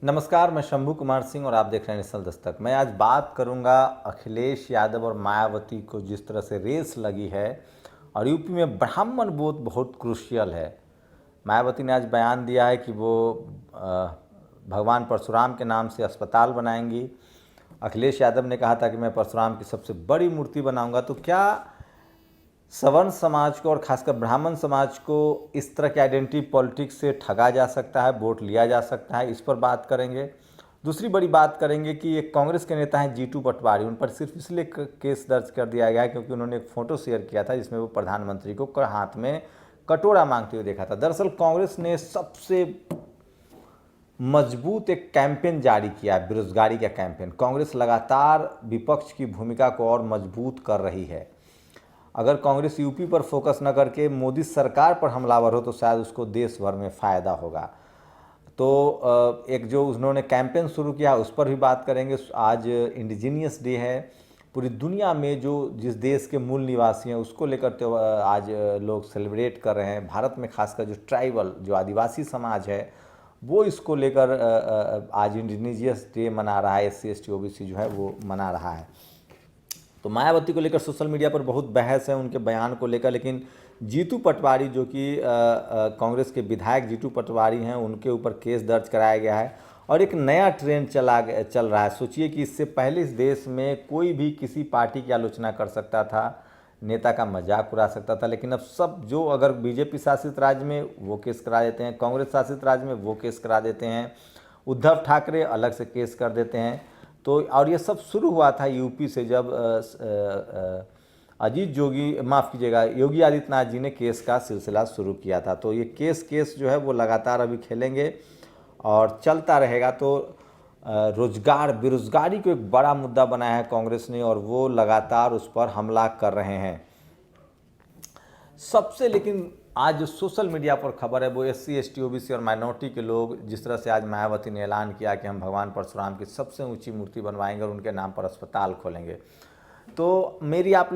नमस्कार, मैं शंभू कुमार सिंह और आप देख रहे हैं नेशनल दस्तक। मैं आज बात करूंगा अखिलेश यादव और मायावती को जिस तरह से रेस लगी है और यूपी में ब्राह्मण वोट बहुत क्रूशियल है। मायावती ने आज बयान दिया है कि वो भगवान परशुराम के नाम से अस्पताल बनाएंगी। अखिलेश यादव ने कहा था कि मैं परशुराम की सबसे बड़ी मूर्ति बनाऊंगा। तो क्या सवर्ण समाज को और खासकर ब्राह्मण समाज को इस तरह के आइडेंटिटी पॉलिटिक्स से ठगा जा सकता है, वोट लिया जा सकता है, इस पर बात करेंगे। दूसरी बड़ी बात करेंगे कि एक कांग्रेस के नेता हैं जीतू पटवारी, उन पर सिर्फ इसलिए केस दर्ज कर दिया गया है क्योंकि उन्होंने एक फ़ोटो शेयर किया था जिसमें वो प्रधानमंत्री को हाथ में कटोरा मांगते हुए देखा था। दरअसल कांग्रेस ने सबसे मजबूत एक कैंपेन जारी किया है, बेरोजगारी का कैंपेन। कांग्रेस लगातार विपक्ष की भूमिका को और मजबूत कर रही है। अगर कांग्रेस यूपी पर फोकस न करके मोदी सरकार पर हमलावर हो तो शायद उसको देश भर में फ़ायदा होगा। तो एक जो उन्होंने कैंपेन शुरू किया उस पर भी बात करेंगे। आज इंडिजीनियस डे है। पूरी दुनिया में जो जिस देश के मूल निवासी हैं उसको लेकर तो आज लोग सेलिब्रेट कर रहे हैं। भारत में खासकर जो ट्राइबल, जो आदिवासी समाज है, वो इसको लेकर आज इंडिजीनियस डे मना रहा है। SC ST OBC जो है वो मना रहा है। तो मायावती को लेकर सोशल मीडिया पर बहुत बहस है उनके बयान को लेकर, लेकिन जीतू पटवारी जो कि कांग्रेस के विधायक जीतू पटवारी हैं, उनके ऊपर केस दर्ज कराया गया है और एक नया ट्रेंड चल रहा है। सोचिए कि इससे पहले इस देश में कोई भी किसी पार्टी की आलोचना कर सकता था, नेता का मजाक उड़ा सकता था, लेकिन अब सब जो अगर बीजेपी शासित राज्य में वो केस करा देते हैं, कांग्रेस शासित राज्य में वो केस करा देते हैं, उद्धव ठाकरे अलग से केस कर देते हैं। तो और ये सब शुरू हुआ था यूपी से, जब योगी आदित्यनाथ जी ने केस का सिलसिला शुरू किया था। तो ये केस जो है वो लगातार अभी खेलेंगे और चलता रहेगा। तो रोजगार, बेरोजगारी को एक बड़ा मुद्दा बनाया है कांग्रेस ने और वो लगातार उस पर हमला कर रहे हैं। सबसे लेकिन आज जो सोशल मीडिया पर खबर है वो SC ST OBC और माइनॉरिटी के लोग, जिस तरह से आज मायावती ने ऐलान किया कि हम भगवान परशुराम की सबसे ऊंची मूर्ति बनवाएंगे और उनके नाम पर अस्पताल खोलेंगे। तो मेरा आप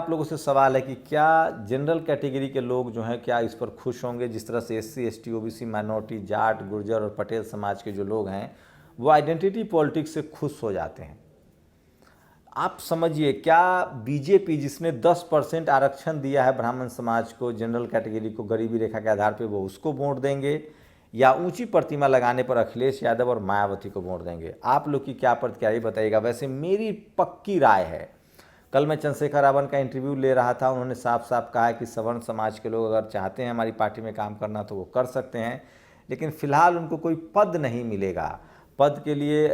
लोगों से सवाल है कि क्या जनरल कैटेगरी के लोग जो हैं क्या इस पर खुश होंगे? जिस तरह से SC ST OBC, minority, Jat, Gurjar और पटेल समाज के जो लोग हैं वो आइडेंटिटी पॉलिटिक्स से खुश हो जाते हैं। आप समझिए, क्या बीजेपी जिसने 10% आरक्षण दिया है ब्राह्मण समाज को, जनरल कैटेगरी को, गरीबी रेखा के आधार पे, वो उसको वोट देंगे या ऊंची प्रतिमा लगाने पर अखिलेश यादव और मायावती को वोट देंगे? आप लोग की क्या प्रतिक्रिया बताइएगा। वैसे मेरी पक्की राय है, कल मैं चंद्रशेखर रावण का इंटरव्यू ले रहा था, उन्होंने साफ साफ कहा है कि सवर्ण समाज के लोग अगर चाहते हैं हमारी पार्टी में काम करना तो वो कर सकते हैं, लेकिन फिलहाल उनको कोई पद नहीं मिलेगा। पद के लिए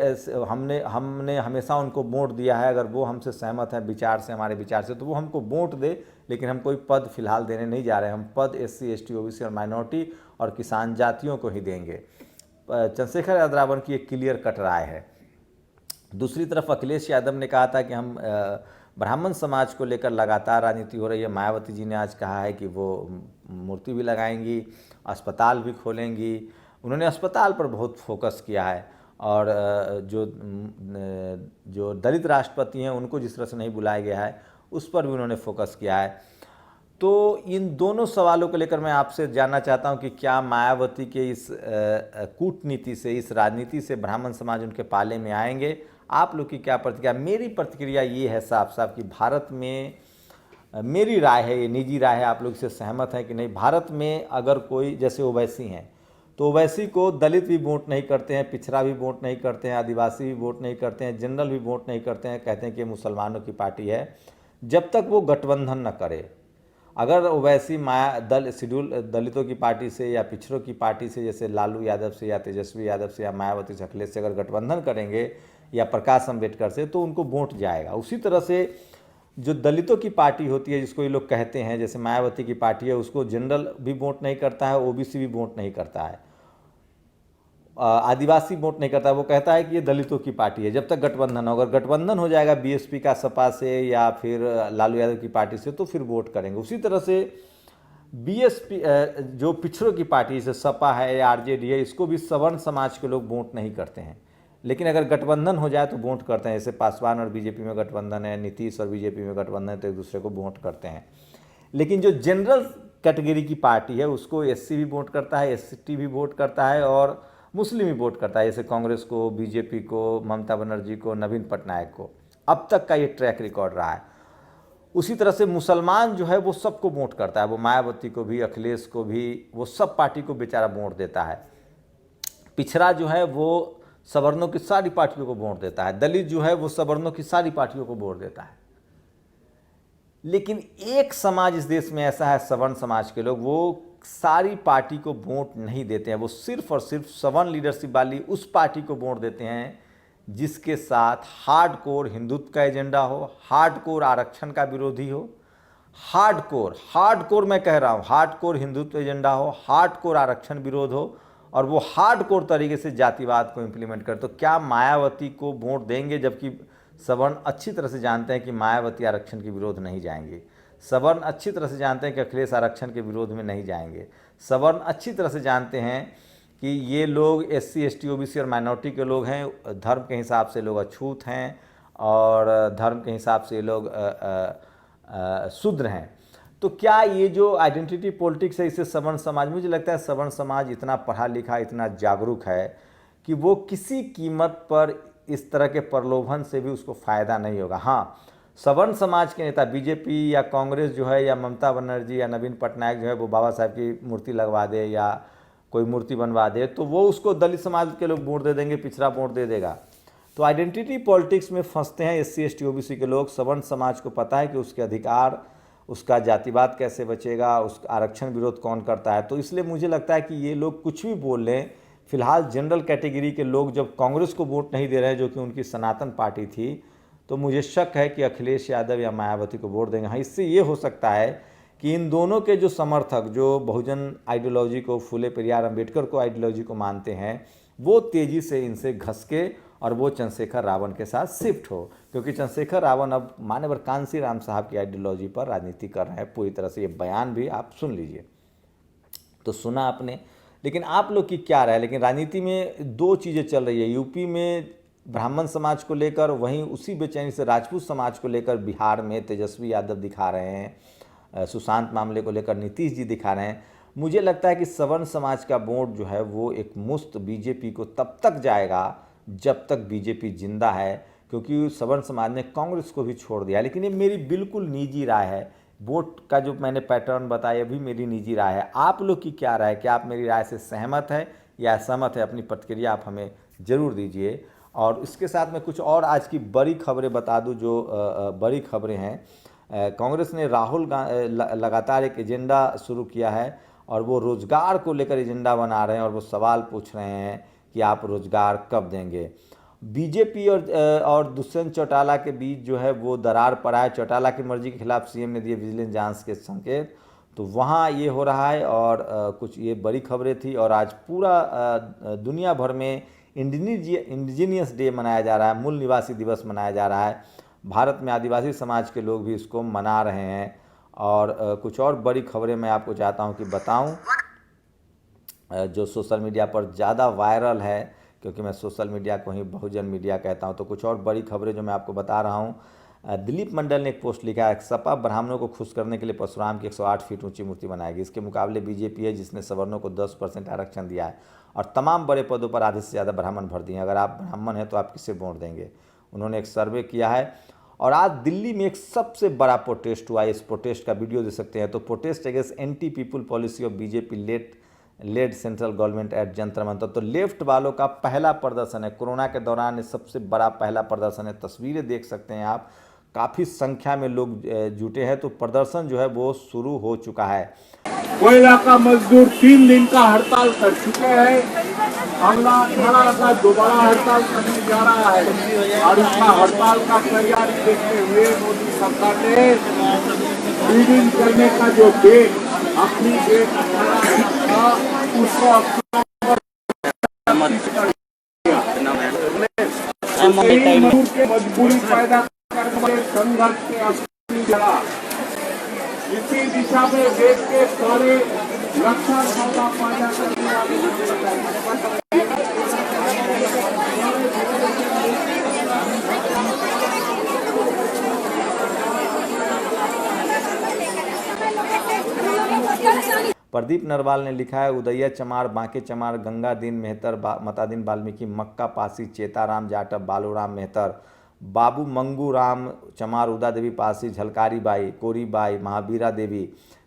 हमने हमेशा उनको वोट दिया है। अगर वो हमसे सहमत हैं विचार से, हमारे विचार से, तो वो हमको वोट दे, लेकिन हम कोई पद फिलहाल देने नहीं जा रहे हैं। हम पद SC ST OBC और माइनॉरिटी और किसान जातियों को ही देंगे। चंद्रशेखर यादव रावण की एक क्लियर कट राय है। दूसरी तरफ अखिलेश यादव ने कहा था कि हम ब्राह्मण समाज को लेकर लगातार राजनीति हो रही है। मायावती जी ने आज कहा है कि वो मूर्ति भी लगाएंगी, अस्पताल भी खोलेंगी। उन्होंने अस्पताल पर बहुत फोकस किया है और जो दलित राष्ट्रपति हैं उनको जिस तरह से नहीं बुलाया गया है उस पर भी उन्होंने फोकस किया है। तो इन दोनों सवालों को लेकर मैं आपसे जानना चाहता हूं कि क्या मायावती के इस कूटनीति से, इस राजनीति से ब्राह्मण समाज उनके पाले में आएंगे? आप लोग की क्या प्रतिक्रिया? मेरी प्रतिक्रिया ये है साफ साफ कि भारत में, मेरी राय है, ये निजी राय है, आप लोग इससे सहमत हैं कि नहीं, भारत में अगर कोई, जैसे ओवैसी हैं, तो ओवैसी को दलित भी वोट नहीं करते हैं, पिछड़ा भी वोट नहीं करते हैं, आदिवासी भी वोट नहीं करते हैं, जनरल भी वोट नहीं करते हैं, कहते हैं कि मुसलमानों की पार्टी है, जब तक वो गठबंधन न करे। अगर ओवैसी शेड्यूल दलितों की पार्टी से या पिछड़ों की पार्टी से, जैसे लालू यादव से या तेजस्वी यादव से या मायावती से, अखिलेश से अगर गठबंधन करेंगे या प्रकाश अम्बेडकर से, तो उनको वोट जाएगा। उसी तरह से जो दलितों की पार्टी होती है, जिसको ये लोग कहते हैं, जैसे मायावती की पार्टी है, उसको जनरल भी वोट नहीं करता है, OBC भी वोट नहीं करता है, आदिवासी वोट नहीं करता है। वो कहता है कि ये दलितों की पार्टी है जब तक गठबंधन हो। अगर गठबंधन हो जाएगा BSP का, सपा से या फिर लालू यादव की पार्टी से, तो फिर वोट करेंगे। उसी तरह से BSP जो पिछड़ों की पार्टी, जैसे सपा है या RJD है, इसको भी सवर्ण समाज के लोग वोट नहीं करते हैं, लेकिन अगर गठबंधन हो जाए तो वोट करते हैं। जैसे पासवान और बीजेपी में गठबंधन है, नीतीश और बीजेपी में गठबंधन है, तो एक दूसरे को वोट करते हैं। लेकिन जो जनरल कैटेगरी की पार्टी है उसको SC भी वोट करता है, ST भी वोट करता है और मुस्लिम ही वोट करता है, जैसे कांग्रेस को, बीजेपी को, ममता बनर्जी को, नवीन पटनायक को। अब तक का ये ट्रैक रिकॉर्ड रहा है। उसी तरह से मुसलमान जो है वो सबको वोट करता है, वो मायावती को भी, अखिलेश को भी, वो सब पार्टी को बेचारा वोट देता है। पिछड़ा जो है वो सवर्णों की सारी पार्टियों को वोट देता है, दलित जो है वो सवर्णों की सारी पार्टियों को वोट देता है। लेकिन एक समाज इस देश में ऐसा है, सवर्ण समाज के लोग, वो सारी पार्टी को वोट नहीं देते हैं। वो सिर्फ और सिर्फ सवर्ण लीडरशिप वाली उस पार्टी को वोट देते हैं जिसके साथ हार्डकोर हिंदुत्व का एजेंडा हो, हार्डकोर आरक्षण का विरोधी हो, हार्डकोर मैं कह रहा हूँ, हार्डकोर हिंदुत्व एजेंडा हो, हार्डकोर आरक्षण विरोध हो, और वो हार्डकोर तरीके से जातिवाद को इम्प्लीमेंट करे। तो क्या मायावती को वोट देंगे? जबकि सवर्ण अच्छी तरह से जानते हैं कि मायावती आरक्षण के विरोध नहीं जाएंगे। सवर्ण अच्छी तरह से जानते हैं कि अखिलेश आरक्षण के विरोध में नहीं जाएंगे। सवर्ण अच्छी तरह से जानते हैं कि ये लोग SC ST OBC और माइनॉरिटी के लोग हैं, धर्म के हिसाब से लोग अछूत हैं और धर्म के हिसाब से ये लोग शूद्र हैं। तो क्या ये जो आइडेंटिटी पॉलिटिक्स है, इससे सवर्ण समाज, मुझे लगता है सवर्ण समाज इतना पढ़ा लिखा, इतना जागरूक है कि वो किसी कीमत पर इस तरह के प्रलोभन से भी उसको फ़ायदा नहीं होगा। हाँ, सवर्ण समाज के नेता बीजेपी या कांग्रेस जो है, या ममता बनर्जी या नवीन पटनायक जो है, वो बाबा साहब की मूर्ति लगवा दे या कोई मूर्ति बनवा दे, तो वो उसको दलित समाज के लोग वोट दे देंगे, पिछड़ा वोट दे देगा। तो आइडेंटिटी पॉलिटिक्स में फंसते हैं SC ST OBC के लोग। सवर्ण समाज को पता है कि उसके अधिकार, उसका जातिवाद कैसे बचेगा, उस आरक्षण विरोध कौन करता है। तो इसलिए मुझे लगता है कि ये लोग कुछ भी बोल लें, फिलहाल जनरल कैटेगरी के लोग जब कांग्रेस को वोट नहीं दे रहे हैं, जो कि उनकी सनातन पार्टी थी, तो मुझे शक है कि अखिलेश यादव या मायावती को वोट देंगे। हाँ, इससे ये हो सकता है कि इन दोनों के जो समर्थक, जो बहुजन आइडियोलॉजी को, फूले पेरियार अम्बेडकर को आइडियोलॉजी को मानते हैं, वो तेज़ी से इनसे घस के और वो चंद्रशेखर रावण के साथ शिफ्ट हो, क्योंकि चंद्रशेखर रावण अब मानवर कांसी राम साहब की आइडियोलॉजी पर राजनीति कर रहे हैं पूरी तरह से। ये बयान भी आप सुन लीजिए। तो सुना आपने, लेकिन आप लोग की क्या राय? लेकिन राजनीति में दो चीज़ें चल रही है। यूपी में ब्राह्मण समाज को लेकर, वहीं उसी बेचैनी से राजपूत समाज को लेकर बिहार में तेजस्वी यादव दिखा रहे हैं, सुशांत मामले को लेकर नीतीश जी दिखा रहे हैं। मुझे लगता है कि सवर्ण समाज का वोट जो है वो एक मुफ्त बीजेपी को तब तक जाएगा जब तक बीजेपी जिंदा है, क्योंकि सवर्ण समाज ने कांग्रेस को भी छोड़ दिया। लेकिन ये मेरी बिल्कुल निजी राय है, वोट का जो मैंने पैटर्न बताया भी मेरी निजी राय है। आप लोग की क्या राय है? क्या आप मेरी राय से सहमत है या असहमत है? अपनी प्रतिक्रिया आप हमें ज़रूर दीजिए। और इसके साथ में कुछ और आज की बड़ी खबरें बता दूं, जो बड़ी खबरें हैं। कांग्रेस ने राहुल लगातार एक एजेंडा शुरू किया है और वो रोज़गार को लेकर एजेंडा बना रहे हैं और वो सवाल पूछ रहे हैं कि आप रोज़गार कब देंगे। बीजेपी और दुष्यंत चौटाला के बीच जो है वो दरार पड़ा है। चौटाला की मर्जी के खिलाफ सीएम ने दिए विजिलेंस जांच के संकेत, तो वहाँ ये हो रहा है। और कुछ ये बड़ी खबरें थी। और आज पूरा दुनिया भर में इंडिजीनियस डे मनाया जा रहा है, मूल निवासी दिवस मनाया जा रहा है। भारत में आदिवासी समाज के लोग भी इसको मना रहे हैं। और कुछ और बड़ी खबरें मैं आपको चाहता हूं कि बताऊं, जो सोशल मीडिया पर ज़्यादा वायरल है, क्योंकि मैं सोशल मीडिया को ही बहुजन मीडिया कहता हूं। तो कुछ और बड़ी खबरें जो मैं आपको बता रहा हूं। दिलीप मंडल ने एक पोस्ट लिखा है, सपा ब्राह्मणों को खुश करने के लिए परशुराम की 108 फीट ऊंची मूर्ति बनाएगी। इसके मुकाबले बीजेपी है जिसने सवर्णों को 10% आरक्षण दिया है और तमाम बड़े पदों पर आधे से ज़्यादा ब्राह्मण भर दिए हैं। अगर आप ब्राह्मण हैं तो आप किसे वोट देंगे? उन्होंने एक सर्वे किया है। और आज दिल्ली में एक सबसे बड़ा प्रोटेस्ट हुआ है। इस प्रोटेस्ट का वीडियो दे सकते हैं। तो protest against anti people policy of BJP lead central government at Jantar Mantar. तो लेफ्ट वालों का पहला प्रदर्शन है, कोरोना के दौरान सबसे बड़ा पहला प्रदर्शन है। तस्वीरें देख सकते हैं आप, काफ़ी संख्या में लोग जुटे हैं। तो प्रदर्शन जो है वो शुरू हो चुका है। कोयला का मजदूर 3 दिन का हड़ताल कर चुके हैं। अगला 18 का दोबारा हड़ताल करने जा रहा है और इसका हड़ताल का तैयारी देखते हुए मोदी सरकार ने रीडिंग करने का जो डेट, अपनी डेट 18 था उसको अक्टूबर मजदूर के मजबूरी पैदा करने वाले संघर्ष के असली जगह इसी दिशा में देश के सारे रक्षा सौदा पैदा करने वाले प्रदीप नरवाल ने लिखा है उदया चमार, बांके चमार, गंगा दीन मेहतर, मतादीन वाल्मीकि, मक्का पासी, चेताराम जाटव, बालूराम मेहतर, बाबू मंगू राम चमार, उदा देवी पासी, झलकारी बाई, कोरी बाई, महावीरा देवी।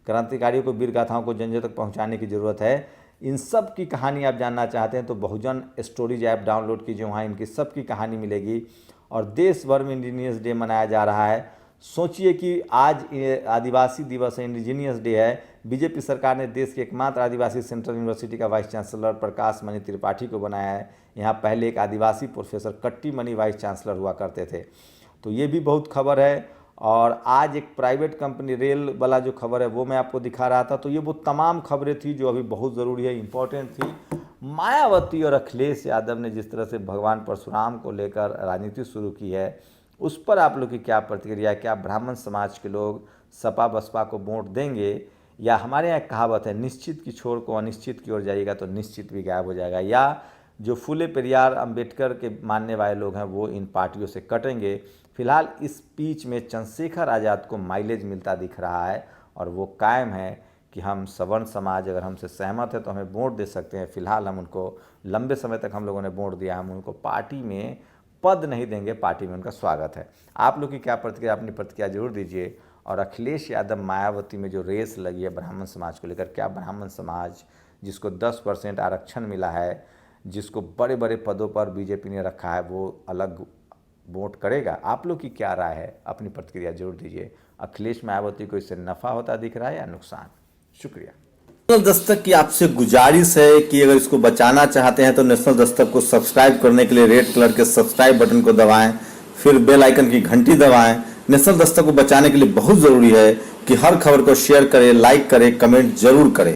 क्रांतिकारियों को वीर गाथाओं को जन जन तक पहुंचाने की ज़रूरत है। इन सब की कहानी आप जानना चाहते हैं तो बहुजन स्टोरीज ऐप डाउनलोड कीजिए, वहाँ इनकी सब की कहानी मिलेगी। और देश भर में इंडिजिनियस डे मनाया जा रहा है। सोचिए कि आज आदिवासी दिवस है, इंडिजिनियस डे है। बीजेपी सरकार ने देश के एकमात्र आदिवासी सेंट्रल यूनिवर्सिटी का वाइस चांसलर प्रकाश मणि त्रिपाठी को बनाया है। यहाँ पहले एक आदिवासी प्रोफेसर कट्टी मणि वाइस चांसलर हुआ करते थे। तो ये भी बहुत खबर है। और आज एक प्राइवेट कंपनी रेल वाला जो खबर है वो मैं आपको दिखा रहा था। तो ये वो तमाम खबरें थी जो अभी बहुत ज़रूरी है, इम्पोर्टेंट थी। मायावती और अखिलेश यादव ने जिस तरह से भगवान परशुराम को लेकर राजनीति शुरू की है, उस पर आप लोग की क्या प्रतिक्रिया है? क्या ब्राह्मण समाज के लोग सपा बसपा को वोट देंगे, या हमारे यहाँ एक कहावत है निश्चित की छोर को अनिश्चित की ओर जाइएगा तो निश्चित भी गायब हो जाएगा, या जो फुले पेरियार अंबेडकर के मानने वाले लोग हैं वो इन पार्टियों से कटेंगे? फिलहाल इस बीच में चंद्रशेखर आज़ाद को माइलेज मिलता दिख रहा है और वो कायम है कि हम सवर्ण समाज अगर हमसे सहमत है तो हमें वोट दे सकते हैं। फिलहाल हम उनको लंबे समय तक हम लोगों ने वोट दिया, हम उनको पार्टी में पद नहीं देंगे, पार्टी में उनका स्वागत है। आप लोग की क्या प्रतिक्रिया, अपनी प्रतिक्रिया जरूर दीजिए। और अखिलेश यादव मायावती में जो रेस लगी है ब्राह्मण समाज को लेकर, क्या ब्राह्मण समाज जिसको 10% आरक्षण मिला है, जिसको बड़े बड़े पदों पर बीजेपी ने रखा है, वो अलग वोट करेगा? आप लोग की क्या राय है, अपनी प्रतिक्रिया जरूर दीजिए। अखिलेश मायावती को इससे नफ़ा होता दिख रहा है या नुकसान? शुक्रिया। नेशनल दस्तक की आपसे गुजारिश है कि अगर इसको बचाना चाहते हैं तो नेशनल दस्तक को सब्सक्राइब करने के लिए रेड कलर के सब्सक्राइब बटन को दबाएं, फिर बेल आइकन की घंटी दबाएं। नेशनल दस्तक को बचाने के लिए बहुत ज़रूरी है कि हर खबर को शेयर करें, लाइक करें, कमेंट जरूर करें।